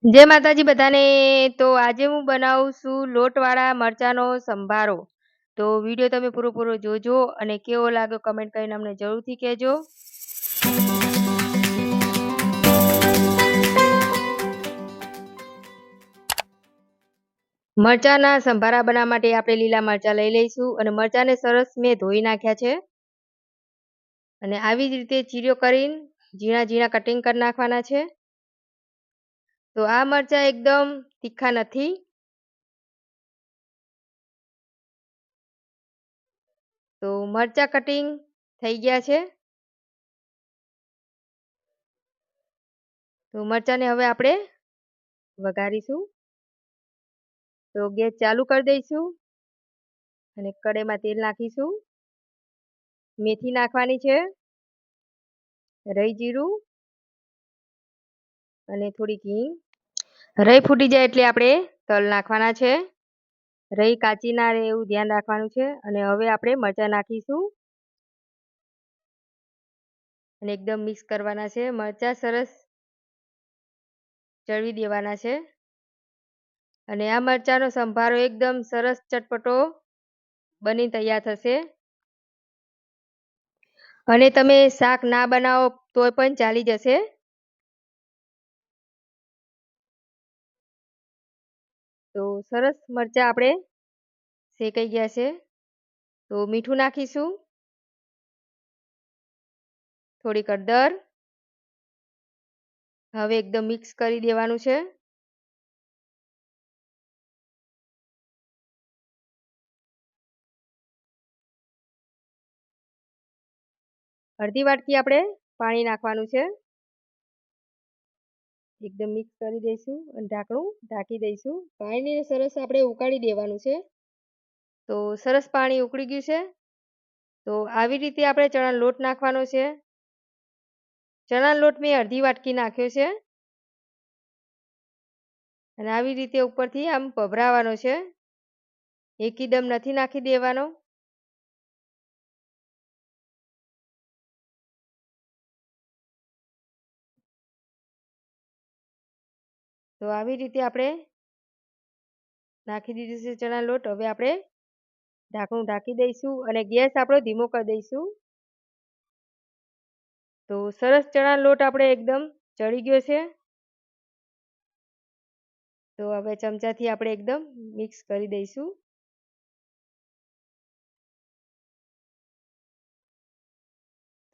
જય માતાજી બધાને. તો આજે હું બનાવું છું લોટવાળા મરચાંનો સંભારો. તો વિડીયો તમે પૂરો જોજો અને કેવો લાગ્યો કમેન્ટ કરીને અમને જરૂરથી કહેજો. મરચાંના સંભારા બનાવવા માટે આપણે લીલા મરચાં લઈ લઈશું અને મરચાંને સરસ મેં ધોઈ નાખ્યા છે અને આવી જ રીતે ચીરીઓ કરીને ઝીણા ઝીણા કટિંગ કરી નાખવાના છે. તો આ મરચાં એકદમ તીખા નથી. તો મરચાં કટિંગ થઈ ગયા છે. તો મરચાંને હવે આપણે વઘારીશું. તો ગેસ ચાલુ કરી દઈશું અને કઢાઈમાં તેલ નાખીશું. મેથી નાખવાની છે, રાઈ જીરું અને થોડીક હિંગ. રાઈ ફૂટી જાય એટલે આપણે તલ નાખવાના છે. રાઈ કાચી ના રહે એવું ધ્યાન રાખવાનું છે. અને હવે આપણે મરચાં નાખીશું અને એકદમ મિક્સ કરવાના છે. મરચાં સરસ ચડવી દેવાના છે અને આ મરચાંનો સંભારો એકદમ સરસ ચટપટો બની તૈયાર થશે. અને તમે શાક ના બનાવો તોય પણ ચાલી જશે. તો સરસ મરચાં આપણે શેકાઈ ગયા છે. તો મીઠું નાખીશું, થોડીક હળદર. હવે એકદમ મિક્સ કરી દેવાનું છે. અડધી વાટકી આપણે પાણી નાખવાનું છે. એકદમ મિક્સ કરી દઈશું અને ઢાંકણું ઢાંકી દઈશું. પાણીને સરસ આપણે ઉકાળી દેવાનું છે. તો સરસ પાણી ઉકળી ગયું છે. તો આવી રીતે આપણે ચણાનો લોટ નાખવાનો છે. ચણાનો લોટ મેં અડધી વાટકી નાખ્યો છે અને આવી રીતે ઉપરથી આમ ભભરાવાનો છે. એકદમ નથી નાખી દેવાનો. તો આવી રીતે આપણે નાખી દીધું છે ચણા લોટ. હવે આપણે ઢાંકણું ઢાંકી દઈશું અને ગેસ આપણો ધીમો કરી દઈશું. તો સરસ ચણા લોટ આપણે એકદમ ચડી ગયો છે. તો હવે ચમચાથી આપણે એકદમ મિક્સ કરી દઈશું.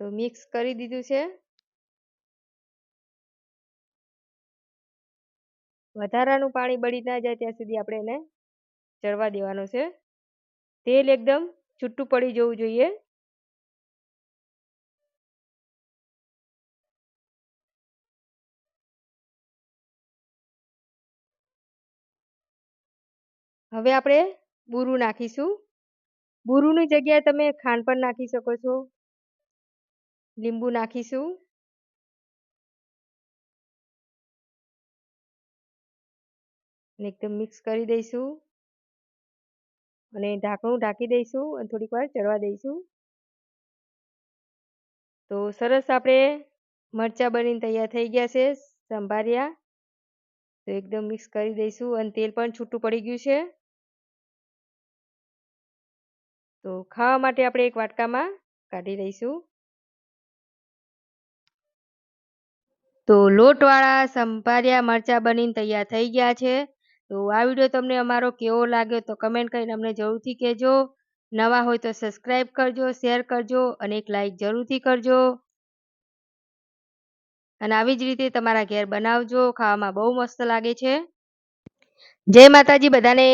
તો મિક્સ કરી દીધું છે. વધારાનું પાણી બળી ના જાય ત્યાં સુધી આપણે એને ચડવા દેવાનું છે. તેલ એકદમ છૂટું પડી જવું જોઈએ. હવે આપણે બુરું નાખીશું. બુરુની જગ્યાએ તમે ખાંડ પણ નાખી શકો છો. લીંબુ નાખીશું. એકદમ મિક્સ કરી દઈશું અને ઢાંકણું ઢાંકી દઈશું અને થોડીક વાર ચડવા દઈશું. તો સરસ આપણે મરચાં બનીને તૈયાર થઈ ગયા છે સંભાર્યા. તો એકદમ મિક્સ કરી દઈશું અને તેલ પણ છૂટું પડી ગયું છે. તો ખાવા માટે આપણે એક વાટકામાં કાઢી લઈશું. તો લોટવાળા સંભાર્યા મરચાં બનીને તૈયાર થઈ ગયા છે. તો આ વિડીયો તમને અમારો કેવો લાગ્યો તો કમેન્ટ કરીને અમને જરૂરથી કહેજો. નવા હોય તો સબસ્ક્રાઈબ કરજો, શેર કરજો અને એક લાઈક જરૂરથી કરજો. અને આવી જ રીતે તમારા ઘેર બનાવજો. ખાવામાં બહુ મસ્ત લાગે છે. જય માતાજી બધાને.